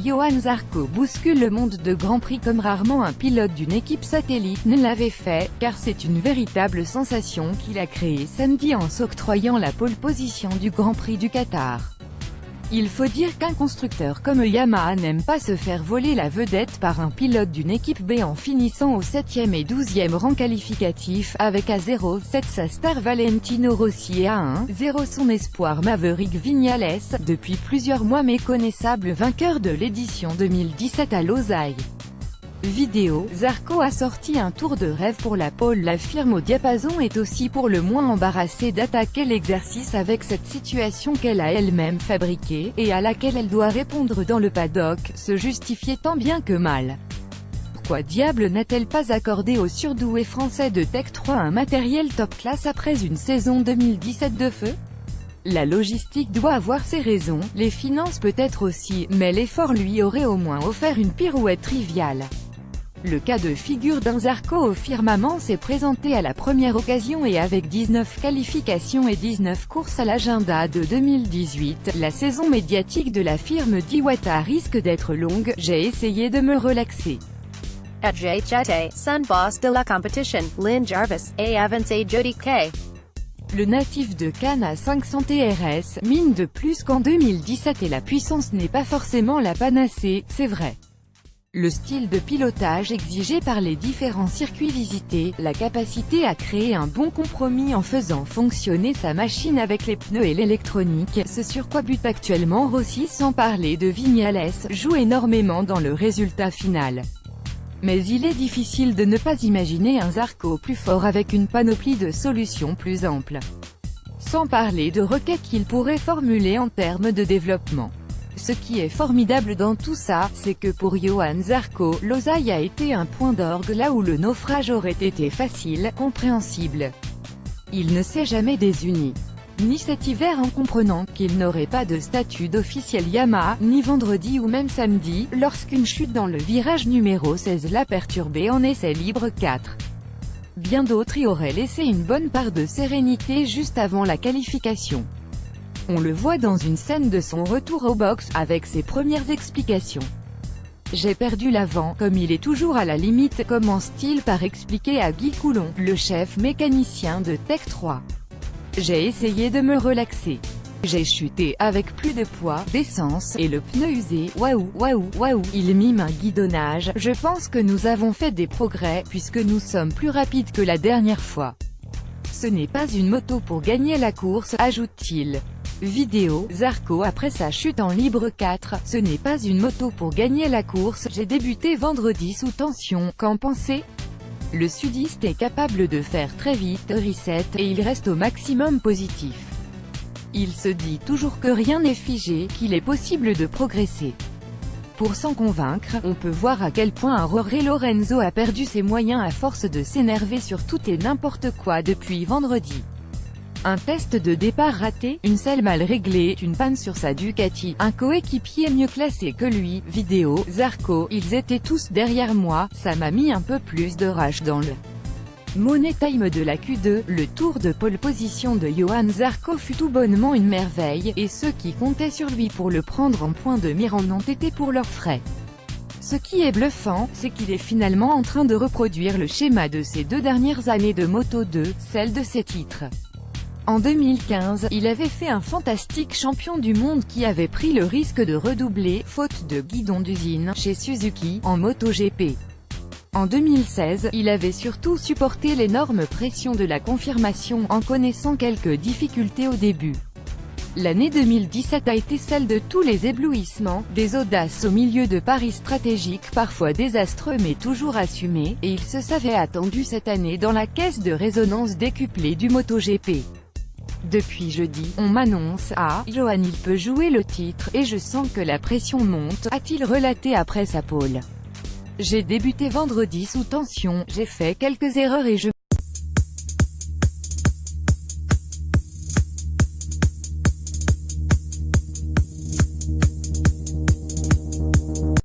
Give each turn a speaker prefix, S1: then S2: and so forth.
S1: Johann Zarco bouscule le monde de Grand Prix comme rarement un pilote d'une équipe satellite ne l'avait fait, car c'est une véritable sensation qu'il a créée samedi en s'octroyant la pole position du Grand Prix du Qatar. Il faut dire qu'un constructeur comme Yamaha n'aime pas se faire voler la vedette par un pilote d'une équipe B en finissant au 7e et 12e rang qualificatif, avec à 0,7 sa star Valentino Rossi et à 1,0 son espoir Maverick Viñales, depuis plusieurs mois méconnaissable vainqueur de l'édition 2017 à Losail. Vidéo, Zarco a sorti un tour de rêve pour la pole. La firme au diapason est aussi pour le moins embarrassée d'attaquer l'exercice avec cette situation qu'elle a elle-même fabriquée, et à laquelle elle doit répondre dans le paddock, se justifier tant bien que mal. Pourquoi diable n'a-t-elle pas accordé au surdoué français de Tech 3 un matériel top class après une saison 2017 de feu? La logistique doit avoir ses raisons, les finances peut-être aussi, mais l'effort lui aurait au moins offert une pirouette triviale. Le cas de figure d'un Zarco au firmament s'est présenté à la première occasion et avec 19 qualifications et 19 courses à l'agenda de 2018, la saison médiatique de la firme d'Iwata risque d'être longue. J'ai essayé de me relaxer.
S2: J'étais son boss de la compétition, Lynn Jarvis, et avancé Jody Kay.
S1: Le natif de Cannes a 500 TRS, mine de plus qu'en 2017 et la puissance n'est pas forcément la panacée, c'est vrai. Le style de pilotage exigé par les différents circuits visités, la capacité à créer un bon compromis en faisant fonctionner sa machine avec les pneus et l'électronique, ce sur quoi bute actuellement Rossi sans parler de Viñales, joue énormément dans le résultat final. Mais il est difficile de ne pas imaginer un Zarco plus fort avec une panoplie de solutions plus ample. Sans parler de requêtes qu'il pourrait formuler en termes de développement. Ce qui est formidable dans tout ça, c'est que pour Johann Zarco, Losail a été un point d'orgue là où le naufrage aurait été facile, compréhensible. Il ne s'est jamais désuni. Ni cet hiver en comprenant qu'il n'aurait pas de statut d'officiel Yamaha, ni vendredi ou même samedi, lorsqu'une chute dans le virage numéro 16 l'a perturbé en essai libre 4. Bien d'autres y auraient laissé une bonne part de sérénité juste avant la qualification. On le voit dans une scène de son retour au box, avec ses premières explications. J'ai perdu l'avant, comme il est toujours à la limite, commence-t-il par expliquer à Guy Coulon, le chef mécanicien de Tech 3. J'ai essayé de me relaxer. J'ai chuté, avec plus de poids, d'essence, et le pneu usé. Waouh, waouh, waouh. Il mime un guidonnage. Je pense que nous avons fait des progrès, puisque nous sommes plus rapides que la dernière fois. Ce n'est pas une moto pour gagner la course, ajoute-t-il. Vidéo, Zarco après sa chute en libre 4, ce n'est pas une moto pour gagner la course, j'ai débuté vendredi sous tension, qu'en pensez? Le sudiste est capable de faire très vite, reset, et il reste au maximum positif. Il se dit toujours que rien n'est figé, qu'il est possible de progresser. Pour s'en convaincre, on peut voir à quel point Jorge Lorenzo a perdu ses moyens à force de s'énerver sur tout et n'importe quoi depuis vendredi. Un test de départ raté, une selle mal réglée, une panne sur sa Ducati, un coéquipier mieux classé que lui. Vidéo, Zarco, ils étaient tous derrière moi, ça m'a mis un peu plus de rage dans le Money Time de la Q2, le tour de pole position de Johann Zarco fut tout bonnement une merveille, et ceux qui comptaient sur lui pour le prendre en point de mire en ont été pour leurs frais. Ce qui est bluffant, c'est qu'il est finalement en train de reproduire le schéma de ces 2 dernières années de Moto 2, celle de ses titres. En 2015, il avait fait un fantastique champion du monde qui avait pris le risque de redoubler, faute de guidon d'usine, chez Suzuki, en MotoGP. En 2016, il avait surtout supporté l'énorme pression de la confirmation, en connaissant quelques difficultés au début. L'année 2017 a été celle de tous les éblouissements, des audaces au milieu de paris stratégiques parfois désastreux mais toujours assumés, et il se savait attendu cette année dans la caisse de résonance décuplée du MotoGP. Depuis jeudi, on m'annonce « Ah, Johann il peut jouer le titre, et je sens que la pression monte », a-t-il relaté après sa pole. J'ai débuté vendredi sous tension, j'ai fait quelques erreurs et je